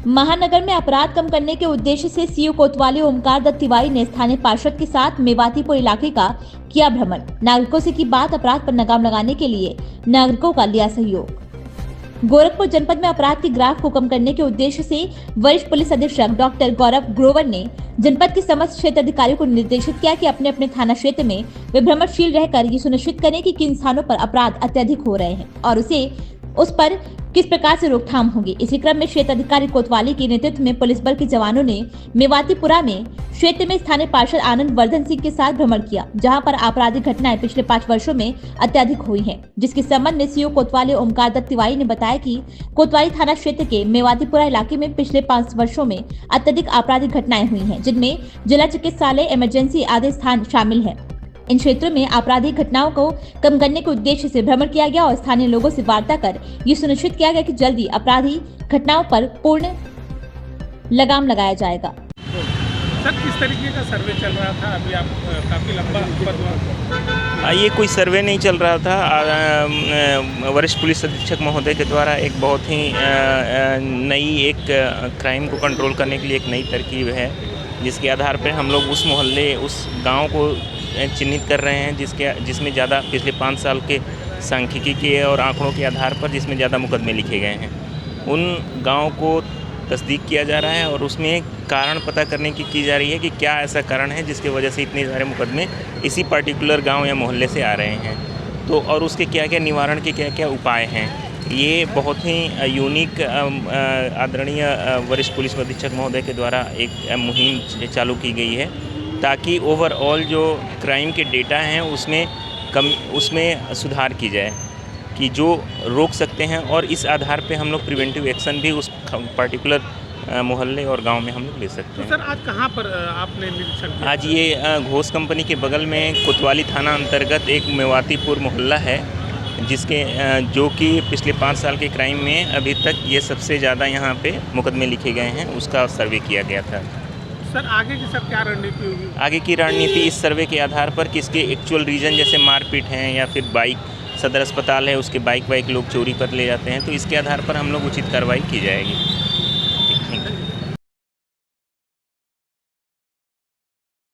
महानगर में अपराध कम करने के उद्देश्य से सीओ कोतवाली ओमकार दत्त तिवारी ने स्थानीय पार्षद के साथ मेवातीपुर इलाके का किया भ्रमण। नागरिकों से की बात, अपराध पर लगाम लगाने के लिए नागरिकों का लिया सहयोग। गोरखपुर जनपद में अपराध के ग्राफ को कम करने के उद्देश्य से वरिष्ठ पुलिस अधीक्षक डॉक्टर गौरव ग्रोवर ने जनपद के समस्त क्षेत्र अधिकारियों को निर्देशित किया कि अपने अपने थाना क्षेत्र में वे भ्रमणशील रहकर ये सुनिश्चित करें कि किन स्थानों पर अपराध अत्यधिक हो रहे हैं और उस पर किस प्रकार से रोकथाम होगी। इसी क्रम में क्षेत्र अधिकारी कोतवाली के नेतृत्व में पुलिस बल के जवानों ने मेवातीपुरा में क्षेत्र में स्थानीय पार्षद आनंद वर्धन सिंह के साथ भ्रमण किया, जहां पर आपराधिक घटनाएं पिछले 5 वर्षों में अत्यधिक हुई हैं। जिसके संबंध में सीओ कोतवाली ओमकार दत्त तिवारी ने बताया कि कोतवाली थाना क्षेत्र के मेवातीपुरा इलाके में पिछले 5 वर्षों में अत्यधिक आपराधिक घटनाएं हुई हैं, जिनमें जिला चिकित्सालय, इमरजेंसी आदि स्थान शामिल है। इन क्षेत्रों में आपराधिक घटनाओं को कम करने के उद्देश्य से भ्रमण किया गया और स्थानीय लोगों से वार्ता कर ये सुनिश्चित किया गया कि जल्दी अपराधी घटनाओं पर पूर्ण लगाम लगाया जाएगा। सर, किस तरीके का सर्वे चल रहा था? अभी आप काफी लंबा ये कोई सर्वे नहीं चल रहा था। वरिष्ठ पुलिस अधीक्षक महोदय के द्वारा एक बहुत ही नई एक क्राइम को कंट्रोल करने के लिए एक नई तरकीब है, जिसके आधार पर हम लोग उस मोहल्ले, उस गांव को चिन्हित कर रहे हैं जिसमें ज़्यादा पिछले 5 साल के सांख्यिकी के और आंकड़ों के आधार पर जिसमें ज़्यादा मुकदमे लिखे गए हैं, उन गाँव को तस्दीक किया जा रहा है और उसमें कारण पता करने की जा रही है कि क्या ऐसा कारण है जिसकी वजह से इतने सारे मुकदमे इसी पर्टिकुलर गांव या मोहल्ले से आ रहे हैं, तो और उसके क्या क्या निवारण के क्या क्या उपाय हैं। ये बहुत ही यूनिक आदरणीय वरिष्ठ पुलिस अधीक्षक महोदय के द्वारा एक मुहिम चालू की गई है, ताकि ओवरऑल जो क्राइम के डेटा हैं उसमें सुधार की जाए कि जो रोक सकते हैं, और इस आधार पे हम लोग प्रिवेंटिव एक्शन भी उस पर्टिकुलर मोहल्ले और गांव में हम लोग ले सकते हैं। तो सर, आज कहां पर आपने निरीक्षण किया? आज ये घोष कंपनी के बगल में कोतवाली थाना अंतर्गत एक मेवातीपुर मोहल्ला है, जिसके जो कि पिछले 5 साल के क्राइम में अभी तक ये सबसे ज़्यादा यहाँ पे मुकदमे लिखे गए हैं, उसका सर्वे किया गया था। सर, आगे की सर क्या रणनीति होगी? आगे की रणनीति इस सर्वे के आधार पर किसके एक्चुअल रीज़न, जैसे मारपीट हैं या फिर बाइक, सदर अस्पताल है उसके बाइक लोग चोरी कर ले जाते हैं, तो इसके आधार पर हम लोग उचित कार्रवाई की जाएगी।